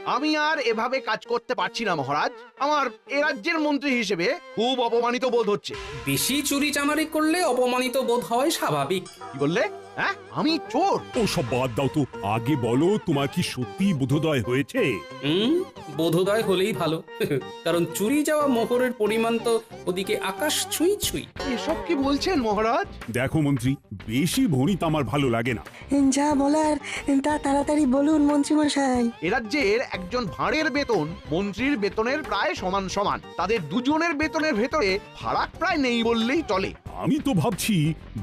আমি আর এভাবে কাজ করতে পারছি না মহারাজ। আমার এ রাজ্যের মন্ত্রী হিসেবে খুব অপমানিত বোধ হচ্ছে। বেশি চুরি চামারি করলে অপমানিত বোধ হয় স্বাভাবিক। কি বললে? হ্যাঁ, আমি চোর? ও সব বাদ দাও তো, আগে বলো তোমার কি সত্যি বোধোদয় হয়েছে? বোধোদয় হলেই ভালো। কারণ চুরি যাওয়া মোহরের পরিমাণ তো ওদিকে আকাশ ছুঁই ছুঁই। এসব কি বলছেন মহারাজ? দেখো মন্ত্রী, বেশি ভণিত আমার ভালো লাগে না। যা বলার তা তাড়াতাড়ি বলুন মন্ত্রীমশাই। এ রাজ্যের একজন ভাঁড়ের বেতন মন্ত্রীর বেতনের প্রায় সমান সমান। তাদের দুজনের বেতনের ভেতরে ফারাক প্রায় নেই বললেই চলে। আমি তো ভাবছি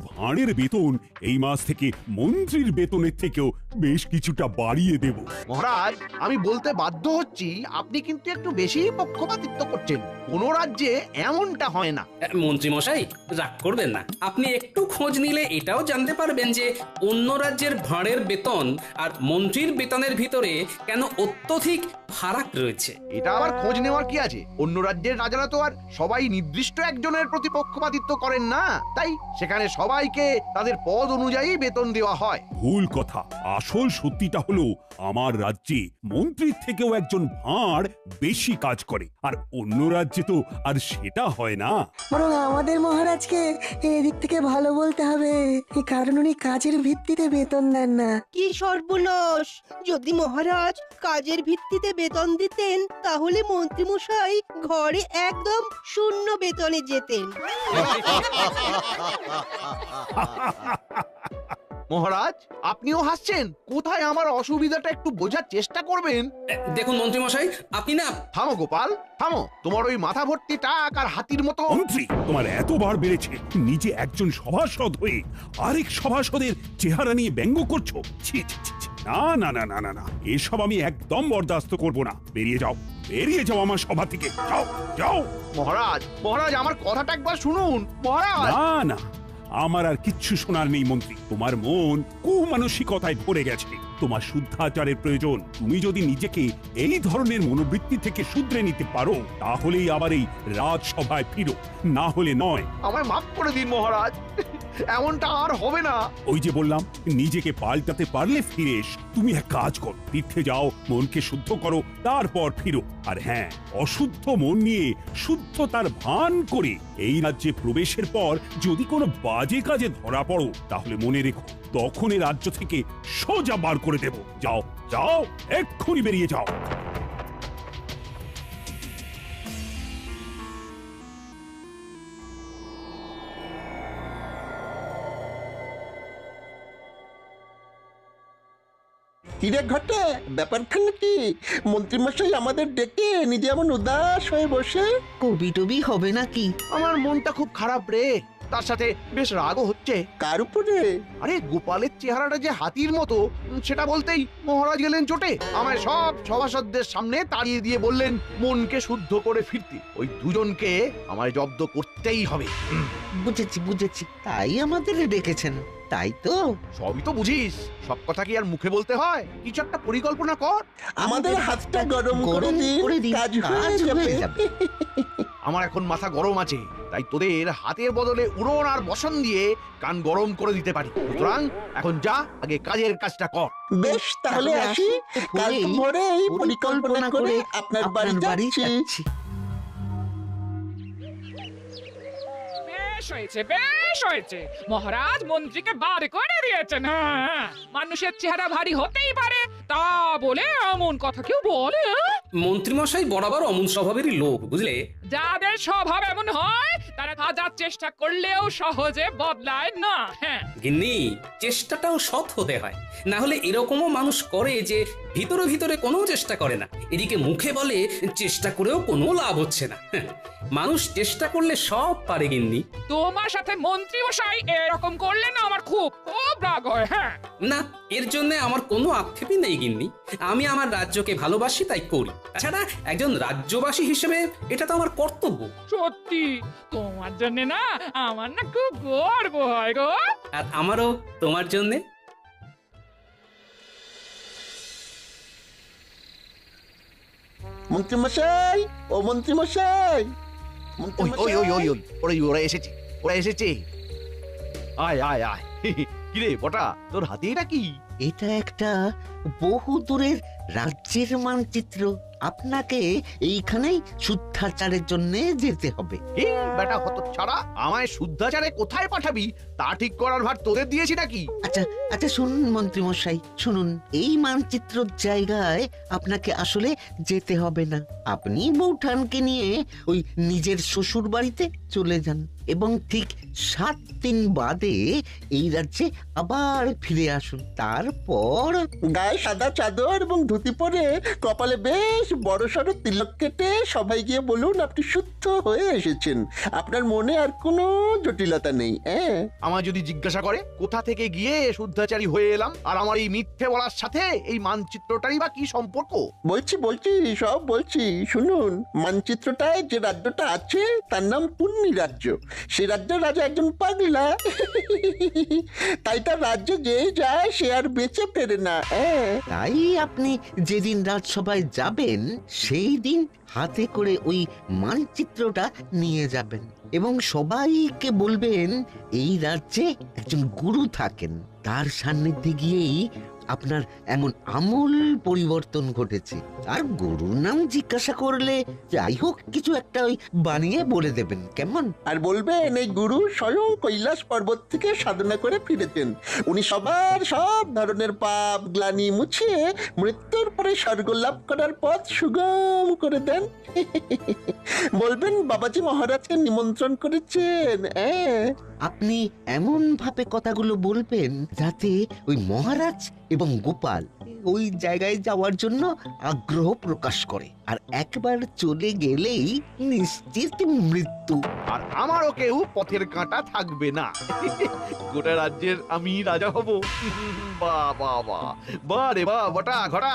ভাঁড়ের বেতন এই মাস থেকে মন্ত্রীর বেতনের থেকেও বেশ কিছুটা বাড়িয়ে দেব। মহারাজ, আমি বলতে বাধ্য হচ্ছি, আপনি কিন্তু একটু বেশি পক্ষপাতিত্ব করছেন। কোন রাজ্যে এমনটা হয় না। মন্ত্রী মশাই রাগ করবেন না, আপনি একটু খোঁজ নিলে এটাও জানতে পারবেন যে অন্য রাজ্যের ভাঁড়ের বেতন আর মন্ত্রীর বেতনের ভিতরে কেন অত্যধিক ফারাক রয়েছে। এটা আবার খোঁজ নেওয়ার কি আছে? অন্য রাজ্যের রাজারা তো আর সবাই নির্দিষ্ট একজনের প্রতি পক্ষপাতিত্ব করেন না, তাই সেখানে সবাইকে তাদের পদ অনুযায়ী বেতন দেওয়া হয়। ভুল কথা। আসল সত্যিটা হলো আমার রাজ্যে মন্ত্রীর থেকেও একজন ভাঁড় বেশি কাজ করে, আর অন্য রাজ্যে তো আর সেটা হয় না। বরং আমাদের মহারাজকে এদিক থেকে ভালো বলতে হবে, কারণ উনি কাজের ভিত্তিতে বেতন দেন না। কি সর্বনাশ! যদি মহারাজ কাজের ভিত্তিতে বেতন দিতেন তাহলে মন্ত্রীমশাই ঘরে একদম শূন্য বেতনে যেতেন। মহারাজ, আপনিও হাসছেন? কোথায় আমার অসুবিধাটা একটু বোঝার চেষ্টা করবেন। দেখুন মন্ত্রী মশাই, আপনি না। থামো গোপাল, থামো। তোমার ওই মাথা ভর্তি টাক আর হাতির মতো। মন্ত্রী, তোমার এতবার বেড়েছে, নিজে একজন সভাসদ হয়ে আরেক সভাসদের চেহারা নিয়ে ব্যঙ্গ করছো। ছি ছি ছি ছি। না না না না না না, এসব আমি একদম বরদাস্ত করব না। বেরিয়ে যাও, বেরিয়ে যাও আমার সভা থেকে। যাও যাও। মহারাজ, মহারাজ, আমার কথাটা একবার শুনুন মহারাজ। না না, আমার আর কিচ্ছু শোনার নেই মন্ত্রী। তোমার মন কুমানসিকতায় ভরে গেছে। তোমার শুদ্ধাচারের প্রয়োজন। তুমি যদি নিজেকে এই ধরনের মনোবৃত্তি থেকে শুধরে নিতে পারো, তাহলেই আবার এই রাজসভায় ফিরো, না হলে নয়। আমায় মাফ করে দিন মহারাজ, এমনটা আর হবে না। ওই যে বললাম, নিজেকে পাল্টাতে পারলে ফিরে এসো। তুমি এক কাজ করো, তীর্থে যাও, মনকে শুদ্ধ করো, তারপর ফিরো। আর হ্যাঁ, অশুদ্ধ মন নিয়ে শুদ্ধতার ভান করে এই রাজ্যে প্রবেশের পর যদি কোনো বাজে কাজে ধরা পড়ো, তাহলে মনে রেখো, তখন এই রাজ্য থেকে সোজা বার করে দেব। যাও যাও, এক্ষুনি বেরিয়ে যাও। কিরে ঘটে, ব্যাপারখানে কি? মন্ত্রীমশাই আমাদের ডেকে নিজে এমন উদাস হয়ে বসে। কবি টবি হবে নাকি? আমার মনটা খুব খারাপ রে, তার সাথে বেশ রাগও হচ্ছে। কার উপরে? আরে গোপালের চেহারাটা যে হাতির মতো, সেটা বলতেই মহারাজ গেলেন চোটে। আমায় সব সভাসদদের সামনে তাড়িয়ে দিয়ে বললেন মনকে শুদ্ধ করে ফিরতে। ওই দুজনকে আমায় জব্দ করতেই হবে। বুঝেছি বুঝেছি, তাই আমাদের ডেকেছেন, তাই তো? সবই তো বুঝিস, সব কথা কি আর মুখে বলতে হয়? কিছু একটা পরিকল্পনা কর। আমাদের হাতটা গরম করে দিন, কাজ হয়ে যাবে। আমার এখন মাথা গরম আছে, তাই তোদের হাতের বদলে উড়ন আর বসন দিয়ে কান গরম করে দিতে পারি। সুতরাং এখন যা, আগে কাজের কাজটা কর। বেশ, তাহলে আসি। কাল ভোরে এই পরিকল্পনা করে আপনার বাড়ি যাচ্ছি। বেশ হয়েছে, বেশ হয়েছে, মহারাজ মন্ত্রীকে বার করে দিয়েছেন। হ্যাঁ, মানুষের চেহারা ভারী হতেই পারে, তা বলে এমন কথা কেউ বলে? মন্ত্রী মশাই বরাবর অমন স্বভাবেরই লোক, বুঝলে। যাদের স্বভাব এমন হয় তারা হাজার চেষ্টা করলেও সহজে বদলায় না। হ্যাঁ গিন্নি, চেষ্টাটাও সৎ হতে হয়, না হলে এরকমও মানুষ করে যে ভিতরে ভিতরে কোনো চেষ্টা করে না, এদিকে মুখে বলে চেষ্টা করেও কোনো লাভ হচ্ছে না। মানুষ চেষ্টা করলে সব পারে গিন্নি। তোমার সাথে মন্ত্রী মশাই এরকম করলে না আমার খুব খুব রাগ হয়। হ্যাঁ না, এর জন্য আমার কোনো আক্ষেপই নেই গিন্নি। আমি আমার রাজ্যকে ভালোবাসি, তাই করি। তাছাড়া একজন রাজ্যবাসী হিসেবে এটা তো আমার কর্তব্য। সত্যি তোমার জন্য না আমার না খুব গর্ব হয় গো। আর আমারও তোমার জন্যে। মন্ত্রীমশাই, ও মন্ত্রীমশাই, ওই ওই ওই ওই ওই ওরা এসেছে, ওরা এসেছে। আয় আয় আয়। কিরে বটা, তোর হাতে এটা কি? এটা একটা বহু দূরের রাজ্যের মানচিত্র। আপনাকে এইখানেই শুদ্ধাচারের জন্য যেতে হবে। কি বেটা হতচ্ছাড়া, আমায় শুদ্ধাচারে কোথায় পাঠাবি তা ঠিক করার ভার তোদের দিয়েছি নাকি? আচ্ছা আচ্ছা, শুনুন মন্ত্রী মশাই, শুনুন। এই মানচিত্রর জায়গায় আপনাকে আসলে যেতে হবে না। আপনি বৌঠানকে নিয়ে ওই নিজের শ্বশুর বাড়িতে চলে যান এবং ঠিক 7 দিন বাদে এই রাজ্যে আবার ফিরে আসুন। তারপর গায়ে সাদা চাদর এবং ধুতি পরে কপালে বেশ বড় সড়ো তিলক কেটে সবাই গিয়ে বলুন আপনি শুদ্ধ হয়ে এসেছেন। আপনার মনে আর কোনো জটিলতা নেই। আমার যদি জিজ্ঞাসা করে কোথা থেকে গিয়ে শুদ্ধাচারী হয়ে এলাম, আর আমার এই মিথ্যে বলার সাথে এই মানচিত্রটারই বা কি সম্পর্ক? বলছি সব বলছি, শুনুন। মানচিত্রটায় যে রাজ্যটা আছে তার নাম পুণ্যি রাজ্য। সে রাজ্যের রাজা একজন পাগলা, তাই তার রাজ্যে যে যায় সে আর বেঁচে ফেরে না। তাই আপনি যেদিন রাজসভায় যাবেন সেই দিন হাতে করে ওই মানচিত্রটা নিয়ে যাবেন এবং সবাইকে বলবেন এই রাজ্যে একজন গুরু থাকেন, তার সান্নিধ্যে গিয়েই আপনার এমন আমূল পরিবর্তন ঘটেছে। আর গুরুর নাম জিজ্ঞাসা করলে যাই হোক কিছু একটা ওই বানিয়ে বলে দেবেন, কেমন? আর বলবেন এই গুরু স্বয়ং কৈলাস পর্বত থেকে সাধনা করে ফিরেছেন। উনি সবার সব ধরনের পাপ গ্লানি মুছিয়ে মৃত্যুর পরে স্বর্গ লাভ করার পথ সুগম করে দেন। বলবেন বাবাজি মহারাজকে নিমন্ত্রণ করেছেন। আপনি এমন ভাবে কথাগুলো বলবেন যাতে ওই মহারাজ এবং গোপাল ওই জায়গায় যাওয়ার জন্য আগ্রহ প্রকাশ করে, আর একবার চলে গেলেই নিশ্চিত মৃত্যু। আর আমারও কেউ পথের কাঁটা থাকবে না। গোটা রাজ্যের আমি রাজা হব। বাহ বাহ বাহ, বাহ রে বাহ বটা ঘটা।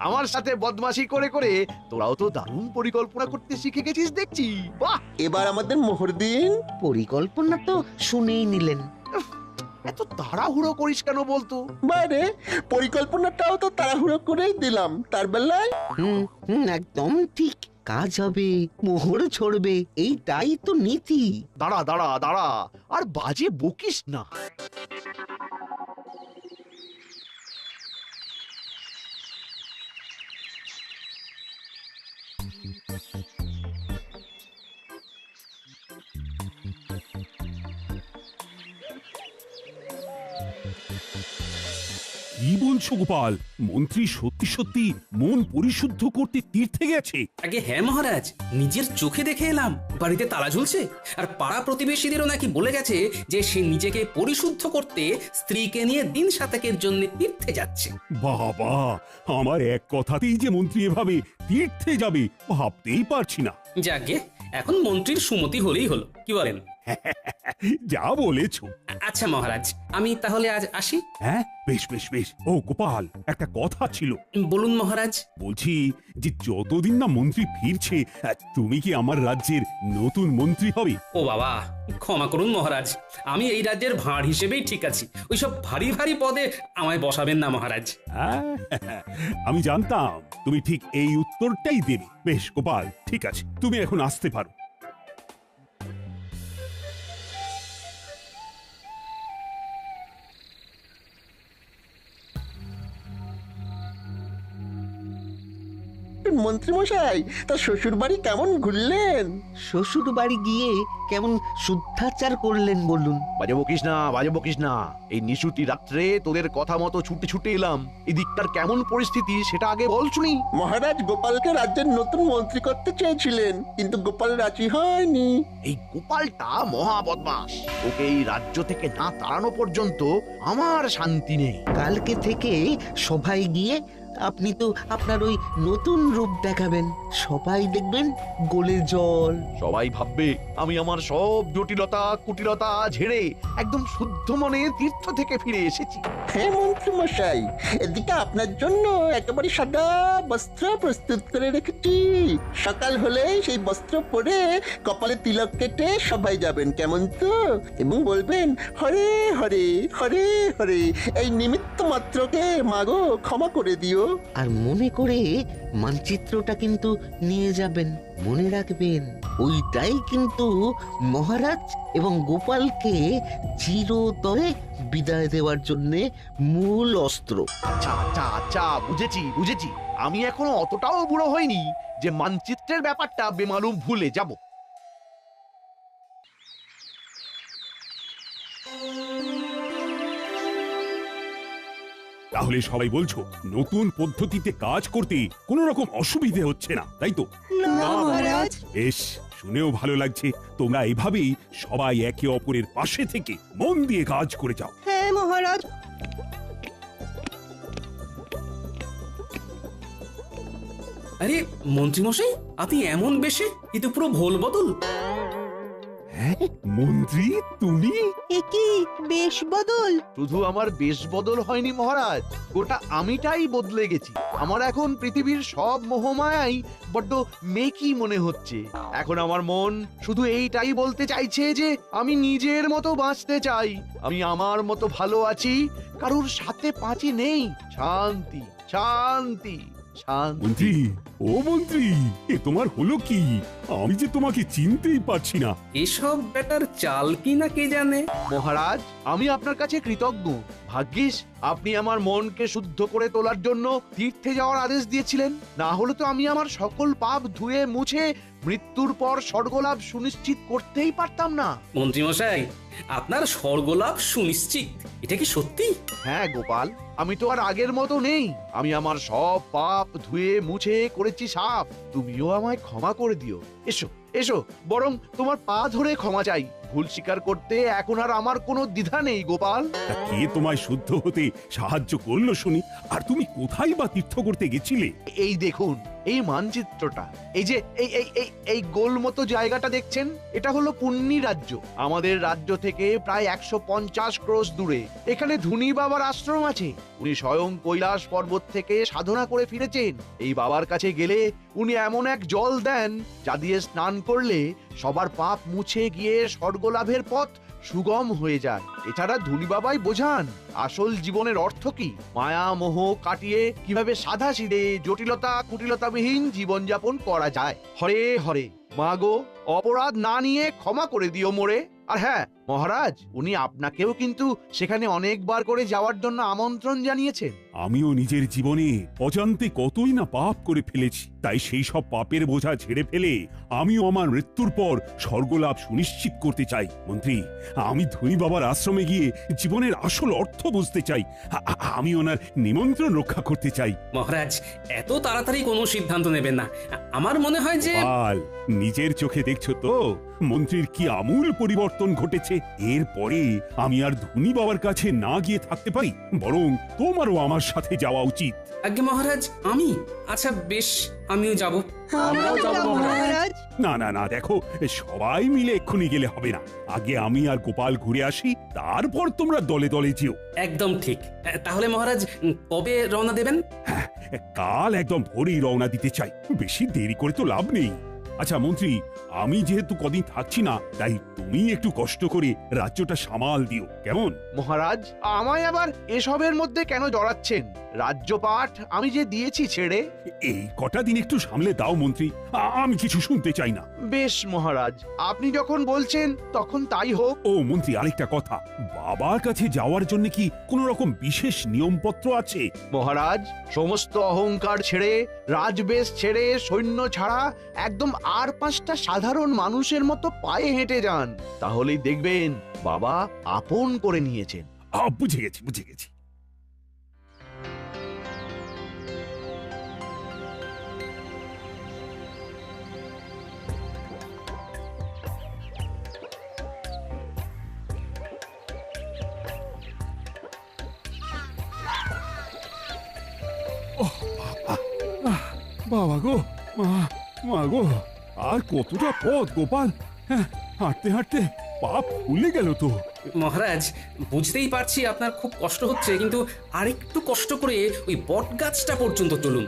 আমার সাথে বদমাশি করে করে তোরাও তো দারুণ পরিকল্পনা করতে শিখে গেছিস দেখছি। বাহ, এবার আমাদের মোহর দিন। পরিকল্পনা তো শুনেই নিলেন। এত তাড়াহুড়ো করিস কেন বলতো? বাইরে পরিকল্পনাটাও তো তাড়াহুড়ো করেই দিলাম। তার বেলায় একদম ঠিক। কাজ হবে, মোহর ছড়বে, এইটাই তো নীতি। দাঁড়া দাঁড়া দাঁড়া, আর বাজে বকিস না। কি বলছো গোপাল? মন্ত্রী সত্যি সত্যি মন পরিশুদ্ধ করতে তীর্থে গেছে? আগে হ্যাঁ মহারাজ, নিজের চোখে দেখে এলাম। বাড়িতে তালা ঝুলছে, আর পাড়া প্রতিবেশীদেরও নাকি বলে গেছে যে সে নিজেকে পরিশুদ্ধ করতে স্ত্রীকে নিয়ে দিন সাতেকের জন্য তীর্থে যাচ্ছে। বাবা, আমার এক কথাতেই যে মন্ত্রী এভাবে তীর্থে যাবে ভাবতেই পারছি না। যাকে এখন মন্ত্রীর সুমতি হলেই হলো, কি বলেন? যা বলেছো। আচ্ছা মহারাজ, আমি তাহলে আজ আসি। হ্যাঁ, বেশ বেশ বেশ। ও গোপাল, একটা কথা ছিল। বলুন মহারাজ। বলছি যে যতদিন না মন্ত্রী ফিরছে তুমি কি আমার রাজ্যের নতুন মন্ত্রী হবে? ও বাবা, ক্ষমা করুন মহারাজ, আমি এই রাজ্যের ভাঁড় হিসেবেই ঠিক আছি। ওইসব ভারী ভারী পদে আমায় বসাবেন না মহারাজ। আমি জানতাম তুমি ঠিক এই উত্তরটাই দেবে। বেশ গোপাল, ঠিক আছে, তুমি এখন আসতে পারো। মন্ত্রী মশাই, তার শ্বশুর বাড়ি কেমন ঘুরলেন? শ্বশুর বাড়ি গিয়ে কেমন শুদ্ধাচার করলেন বলুন? বাজে বকিস না, বাজে বকিস না। এই নিশুতি রাত্রে তোদের কথা মতো ছুটে ছুটে এলাম। এদিকটার কেমন পরিস্থিতি সেটা আগে বল শুনি। মহারাজ গোপালকে রাজ্যের নতুন মন্ত্রী করতে চেয়েছিলেন, কিন্তু গোপাল রাজি হয়নি। এই গোপালটা মহা বদমাস। ওকে এই রাজ্য থেকে না তাড়ানো পর্যন্ত আমার শান্তি নেই। কালকে থেকে সবাই গিয়ে আপনি তো আপনার ওই নতুন রূপ দেখাবেন, সবাই দেখবেন গোলে জল। সবাই ভাববে আমি আমার সব জটিলতা কুটিলতা ঝেড়ে একদম শুদ্ধ মনে তীর্থ থেকে ফিরে এসেছি। হ্যাঁ মন্ত্রী মশাই, এদিকে আপনার জন্য একেবারে সাদা বস্ত্র প্রস্তুত করে রেখেছি। সকাল হলে সেই বস্ত্র পরে কপালে তিলক কেটে সবাই যাবেন, কেমন তো? এবং বলবেন হরে হরে হরে হরে, এই নিমিত্ত মাত্রকে মাগো ক্ষমা করে দিও। আর মনে করে মানচিত্রটা কিন্তু নিয়ে যাবেন। মনে রাখবেন ওইটাই কিন্তু মহারাজ এবং গোপালকে চিরতরে বিদায় দেওয়ার জন্যে মূল অস্ত্র। আচ্ছা আচ্ছা আচ্ছা, বুঝেছি বুঝেছি। আমি এখনো অতটাও বুড়ো হইনি যে মানচিত্রের ব্যাপারটা বেমালুম ভুলে যাব। তাহলে সবাই বলছো নতুন পদ্ধতিতে কাজ করতে কোনো রকম অসুবিধে হচ্ছে না, তাই তো? না মহারাজ। বেশ, শুনেও ভালো লাগছে। তোমরা এভাবেই সবাই একে অপরের পাশে থেকে মন দিয়ে কাজ করে যাও। হ্যাঁ মহারাজ। আরে মন্ত্রীমশাই, আপনি এমন বেশে? এ তো পুরো ভোল বদল। হ্যাঁ মন্ত্রী, তুমি? এ কি বেশ বদল? শুধু আমার বেশ বদল হয়নি মহারাজ, গোটা আমিটাই বদলে গেছি। আমার এখন পৃথিবীর সব মোহমায়াই বড্ড মেকি মনে হচ্ছে। এখন আমার মন শুধু এইটাই বলতে চাইছে যে আমি নিজের মতো বাঁচতে চাই, আমি আমার মতো ভালো আছি, কারুর সাথে পাঁচি নেই। শান্তি শান্তি শান্তি। মন্ত্রী, ও মন্ত্রী, এ তোমার হলো কি? আমি যে তোমাকে চিনতেই পারছি না। এসব ব্যাটার চাল কি না কে জানে। মহারাজ, আমি আপনার কাছে কৃতজ্ঞ। ভাগ্যিস আপনি আমার মনকে শুদ্ধ করে তোলার জন্য তীর্থে যাওয়ার আদেশ দিয়েছিলেন, না হলে তো আমি আমার সকল পাপ ধুয়ে মুছে মৃত্যুর পর স্বর্গলাভ সুনিশ্চিত করতেই পারতাম না। মন্ত্রীমশাই, আপনার স্বর্গলাভ সুনিশ্চিত, এটা কি সত্যি? হ্যাঁ গোপাল, আমি তো আর আগের মতো নেই। আমি আমার সব পাপ ধুয়ে মুছে করেছি সাফ। তুমিও আমায় ক্ষমা করে দিও। এসো এসো, বরং তোমার পা ধরে ক্ষমা চাই। ভুল স্বীকার করতে এখন আর আমার কোনো দ্বিধা নেই গোপাল। তা কে তোমায় শুদ্ধ হতে সাহায্য করলো শুনি? আর তুমি কোথায় বা তীর্থ করতে গেছিলে? এই দেখুন এই মানচিত্রটা, এই যে এই এই এই এই গোল মতো জায়গাটা দেখছেন, এটা হলো পুণ্যি রাজ্য। আমাদের রাজ্য থেকে প্রায় 150 ক্রোশ দূরে এখানে ধুনি বাবার আশ্রম আছে। উনি স্বয়ং কৈলাস পর্বত থেকে সাধনা করে ফিরেছেন। এই বাবার কাছে গেলে উনি এমন এক জল দেন যা দিয়ে স্নান করলে সবার পাপ মুছে গিয়ে স্বর্গলাভের পথ সুগম হয়ে যায়। এছাড়া ধুনি বাবাই বোঝান আসল জীবনের অর্থ কি, মায়া মোহ কাটিয়ে কিভাবে সাদা সিধে জটিলতা কুটিলতাবিহীন জীবনযাপন করা যায়। হরে হরে, মাগো অপরাধ না নিয়ে ক্ষমা করে দিও মোরে। আর হ্যাঁ মহারাজ, উনি আপনাকেও কিন্তু সেখানে অনেকবার করে যাওয়ার জন্য আমন্ত্রণ জানিয়েছেন। আমিও নিজের জীবনে অজান্তে কতই না পাপ করে ফেলেছি, তাই সেই সব পাপের বোঝা ছেড়ে ফেলে আমিও আমার মৃত্যুর পর স্বর্গলাভ সুনিশ্চিত করতে চাই। মন্ত্রী, আমি ধনী বাবার আশ্রমে গিয়ে জীবনের আসল অর্থ বুঝতে চাই। আমি ওনার নিমন্ত্রণ রক্ষা করতে চাই। মহারাজ, এত তাড়াতাড়ি কোনো সিদ্ধান্ত নেবেন না। আমার মনে হয় যে পাল, নিজের চোখে দেখছো তো মন্ত্রীর কি আমূল পরিবর্তন ঘটেছে। এরপরে আমি আর ধনী বাবার কাছে না গিয়ে থাকতে পারি, বরং তোমারও আমার সাথে যাওয়া উচিত। আগে মহারাজ, আমি? আচ্ছা বেশ, আমিও যাব। আমরাও যাব মহারাজ। না না না, দেখো সবাই মিলে এক্ষুনি গেলে হবে না। আগে আমি আর গোপাল ঘুরে আসি, তারপর তোমরা দলে দলে যেও। একদম ঠিক। তাহলে মহারাজ, কবে রওনা দেবেন? হ্যাঁ, কাল একদম ভোরেই রওনা দিতে চাই, বেশি দেরি করে তো লাভ নেই। আচ্ছা মন্ত্রী, আমি যেহেতু কদিন থাকছি না, তাই তুমি একটু কষ্ট করে রাজ্যটা সামাল দিও, কেমন? মহারাজ, আমায় আবার এসবের মধ্যে কেন জড়াচ্ছেন? রাজ্যপাঠ আমি যে দিয়েছি ছেড়ে। এই কটা দিন একটু সামলে দাও মন্ত্রী, আমি কিছু শুনতে চাই না। বেশ মহারাজ, আপনি যখন বলছেন তখন তাই হোক। ও মন্ত্রী, আরেকটা কথা, বাবার কাছে যাওয়ার জন্য কি কোনো রকম বিশেষ নিয়মপত্র আছে? মহারাজ, সমস্ত অহংকার ছেড়ে, রাজবেশ ছেড়ে, সৈন্য ছাড়া একদম আর 5টা সাধারণ মানুষের মতো পায়ে হেঁটে যান, তাহলেই দেখবেন বাবা আপন করে নিয়েছেন। বুঝে গেছি বুঝে গেছি। বাবা গো, মা গো, আর কতটা পথ গোপাল। হ্যাঁ, হাঁটতে হাঁটতে পা ফুলে গেল তো। মহারাজ, বুঝতেই পারছি আপনার খুব কষ্ট হচ্ছে, কিন্তু আরেকটু কষ্ট করে ওই বট গাছটা পর্যন্ত চলুন,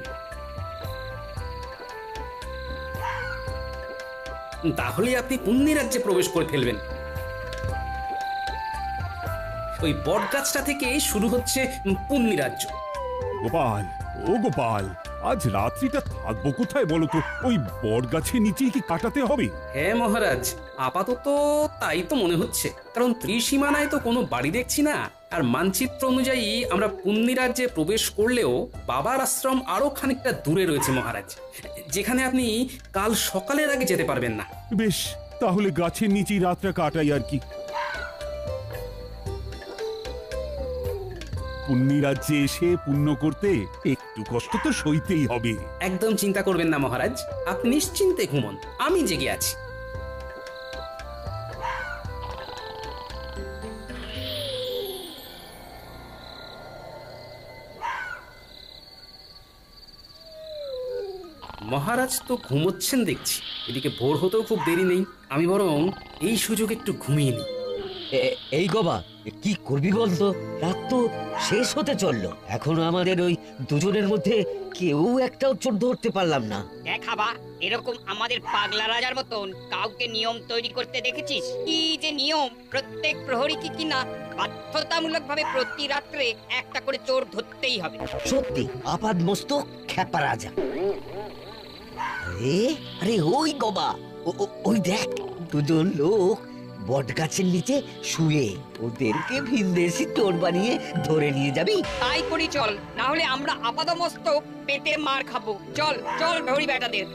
তাহলে আপনি পুণ্যি রাজ্যে প্রবেশ করে ফেলবেন। ওই বট গাছটা থেকে শুরু হচ্ছে পুণ্যি রাজ্য। গোপাল, ও গোপাল, আজ রাত্রিটা থাকবো কোথায় বলো তো? ওই বট গাছের নিচেই কি কাটাতে হবে? হ্যাঁ মহারাজ, আপাতত তাই তো মনে হচ্ছে, কারণ ত্রিসীমানায় তো কোনো বাড়ি দেখছি না। আর মানচিত্র অনুযায়ী আমরা পুণ্যি রাজ্যে প্রবেশ করলেও বাবার আশ্রম আরো খানিকটা দূরে রয়েছে মহারাজ, যেখানে আপনি কাল সকালের আগে যেতে পারবেন না। বেশ, তাহলে গাছের নিচেই রাতটা কাটাই আর কি। পুণ্যি রাজ্যে এসে পুণ্য করতে একটু কষ্ট তো সইতেই হবে। একদম চিন্তা করবেন না মহারাজ, আপনি নিশ্চিন্তে ঘুমন, আমি জেগে আছি। মহারাজ তো ঘুমোচ্ছেন দেখছি, এদিকে ভোর হতেও খুব দেরি নেই, আমি বরং এই সুযোগ একটু ঘুমিয়ে নিই। এই গবা, কি করবি বলতো? রাত তো শেষ হতে চললো, এখনো আমাদের ওই দুজনের মধ্যে কেউ একটাও চোর ধরতে পারলাম না। দেখাবা এরকম আমাদের পাগলা রাজার মতন কাউকে নিয়ম তৈরি করতে দেখেছিস? কি যে নিয়ম, প্রত্যেক প্রহরীকে কিনা বাধ্যতামূলক ভাবে প্রতি রাত্রে একটা করে চোর ধরতেই হবে। সত্যি আপাদ মস্তক খ্যাপা রাজা। আরে আরে ওই গবা, ওই দেখ দুজন লোক বট গাছের নিচে শুয়ে, ওদেরকে ভিনদেশি চোর বানিয়ে ধরে নিয়ে যাবি? তাই করি চল, না হলে আমরা আপাদমস্তক পেটে মার খাবো। চল চল ভৌরি বেটাদের।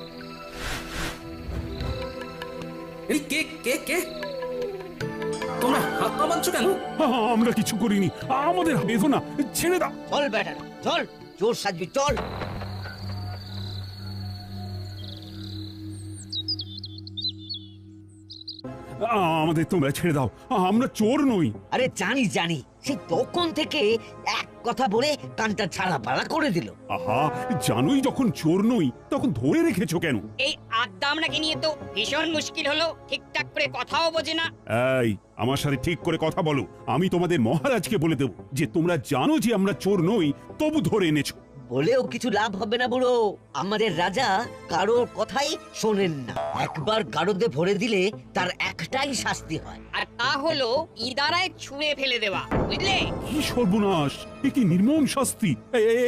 এই কে কে কে তোমরা হাত পা বাঁধছো কেন? আমরা কিছু করিনি, আমাদের বেঁধো না, ছেড়ে দাও। চল বেটা চল, চোর সাজবি চল। আমাদের তোমরা ছেড়ে দাও, আমরা চোর নই। আরে জানি জানি, সে তখন থেকে এক কথা বলে কানটা ছাড়া পালা করে দিল। আহা, জানোই যখন চোর নই তখন ধরে রেখেছো কেন? এই আড্ডা আমরাকে নিয়ে তো ভীষণ মুশকিল হলো, ঠিকঠাক করে কথাও বোঝে না। এই, আমার সাথে ঠিক করে কথা বলো। আমি তোমাদের মহারাজকে বলে দেব যে তোমরা জানো যে আমরা চোর নই, তবু ধরে এনেছো। বলেও কিছু লাভ হবে না বুড়ো, আমাদের রাজা কারোর কথাই শোনেন না। একবার গারদে ভরে দিলে তার একটাই শাস্তি হয়, আর তা হলো ইদারায় ছুঁড়ে ফেলে দেওয়া, বুঝলে? কি সর্বনাশ, এ কি নির্মম শাস্তি!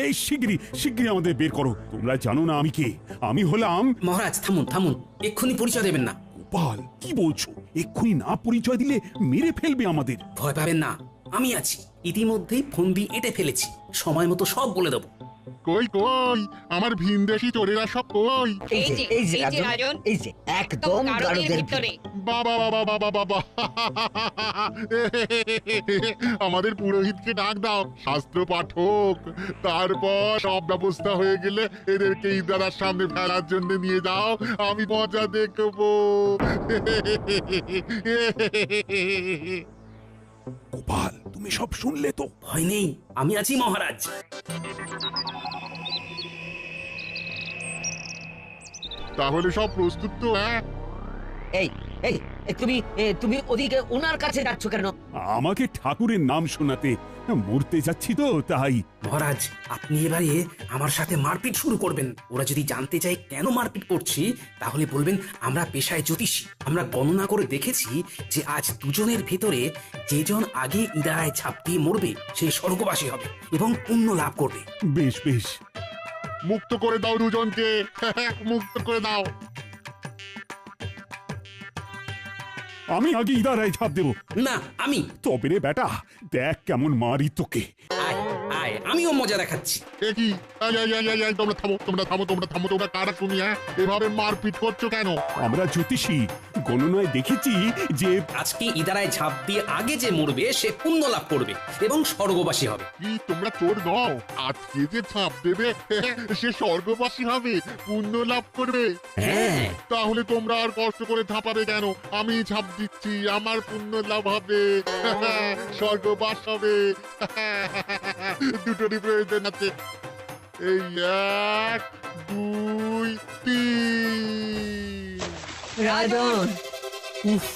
এই শিগগিরই শিগগিরই আমাদের বের করো। তোমরা জানো না আমি কে? আমি হলাম... মহারাজ থামুন থামুন, এক্ষুনি পরিচয় দেবেন না। গোপাল, কি বলছো? এক্ষুনি না পরিচয় দিলে মেরে ফেলবে আমাদের। ভয় পাবেন না, আমি আছি। ইতিমধ্যেই ফন্দি এঁটে ফেলেছি, সময় মতো সব বলে দেবো। কই কই আমার ভিনদেশি চোরেরা সব কই? এই যে রাজন, এই যে একদম গারদের ভিতরে। বাবা বাবা বাবা বাবা, আমাদের পুরোহিতকে ডাক দাও, শাস্ত্র পাঠক। তারপর সব ব্যবস্থা হয়ে গেলে এদেরকে ইদারার সামনে ফেলার জন্য নিয়ে যাও, আমি মজা দেখবো। গোপাল, তুমি সব শুনলে তো? ভয় নেই, আমি আছি মহারাজ। তাহলে সব প্রস্তুত তো? হ্যাঁ, এই এই তুমি ওদিকে ওনার কাছে যাচ্ছ কেন? আমাকে ঠাকুরের নাম শোনাতে। মরতে যাচ্ছি তো তাই। মহারাজ, আপনি এবারে আমার সাথে মারপিট শুরু করবেন। ওরা যদি জানতে চায় কেন মারপিট করছি, তাহলে বলবেন আমরা পেশায় জ্যোতিষী। আমরা গণনা করে দেখেছি যে আজ দুজনের ভেতরে যেজন আগে ইদারায় ঝাঁপ দিয়ে মরবে সে স্বর্গবাসী হবে এবং পুণ্য লাভ করবে। বেশ বেশ, মুক্ত করে দাও দুজনকে, মুক্ত করে দাও। আমি আগে ইদারায় ঝাঁপ দেবো। না, আমি। তবে রে বেটা, দেখ কেমন মারি তোকে। আয় আয়, আমিও মজা দেখাচ্ছি। কি তোমরা থামো, তোমরা থামো, তোমরা থামো, তোমরা কারা তুমি? হ্যাঁ, এভাবে মারপিট করছো কেন? আমরা জ্যোতিষী, গণনায় দেখেছি যে আজকে ইদারায় ঝাঁপ দিয়ে আগে যে মরবে সে পুণ্য লাভ করবে এবং স্বর্গবাসী হবে। কি তোমরা চোর নও? আজকে যে ছাপ দেবে সে স্বর্গবাসী হবে, পুণ্য লাভ করবে। হ্যাঁ, তাহলে তোমরা আর কষ্ট করে ঝাঁপাবে কেন? আমি ঝাঁপ দিচ্ছি, আমার পুণ্য লাভ হবে, স্বর্গবাস হবে। দুটোরই প্রয়োজন আছে। এই 1 2 3। রাজন, উফ,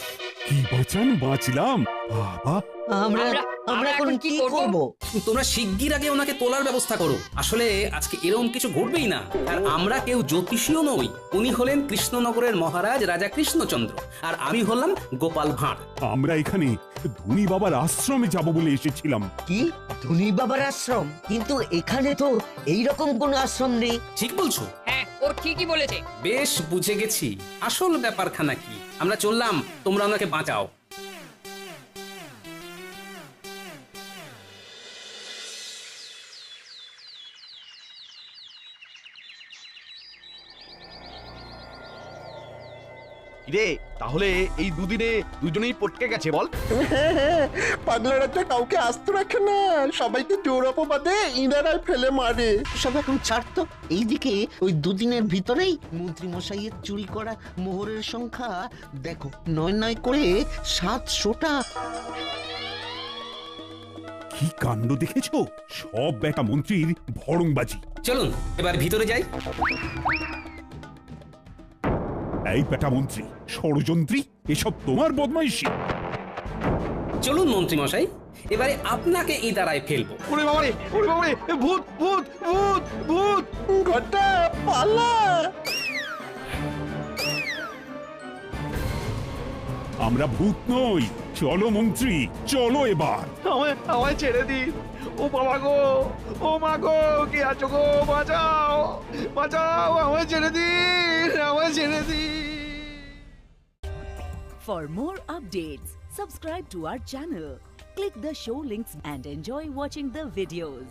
কি বাঁচান বাঁচলাম বাবা। আমরা এখন কি করব? তোমরা শিগগির আগে ওনাকে তোলার ব্যবস্থা করো। আসলে আজকে এরকম কিছু ঘটবেই না। আর আমরা কেউ জ্যোতিষীও নই। উনি হলেন কৃষ্ণনগরের মহারাজ রাজা কৃষ্ণচন্দ্র, আর আমি হলাম গোপাল ভাঁড়। আমরা এখানে ধনী বাবার আশ্রমে যাব বলে এসেছিলাম। কি ধনী বাবার আশ্রম? কিন্তু এখানে তো এইরকম কোন আশ্রম নেই। ঠিক বলছো? হ্যাঁ, ও ঠিকই বলেছে। বেশ, বুঝে গেছি আসল ব্যাপারখানা কি। আমরা চললাম, তোমরা ওনাকে বাঁচাও। রে তাহলে এই দুদিনে দুজনেই পটকে গেছে বল? পাগলা রাজা কাউকে আস্ত রাখে না, সবাইকে জোর অপবাদে ইনারাই ফেলে মারে। সব এখন ছাড়তো। এইদিকে ওই দুদিনের ভিতরেই মন্ত্রী মশাইয়ের চুরি করা মোহরের সংখ্যা দেখো, ৯ করে ৭০০টা। কি কাণ্ড দেখেছো? সব বেটা মন্ত্রীর ভড়ংবাজি। চলুন এবার ভিতরে যাই। এই বেটা মন্ত্রী, ষড়যন্ত্রী, এসব তোমার বদমাইশি। চলুন মন্ত্রী মশাই, এবারে আপনাকে ইদারায় ফেলবো। ওরে বাবারে, ওরে বাবারে, ভূত ভূত ভূত ভূত! ঘটা পালা। আমরা ভূত নই। চলো মন্ত্রী, চলো এবার। আমায় ছেড়ে দিন। ও বাবা গো, ও মা গো, কে আছো গো? বাঁচাও, বাঁচাও, আমায় ছেড়ে দিন, আমায় ছেড়ে দিন। For more updates, subscribe to our channel, click the show links and enjoy watching the videos.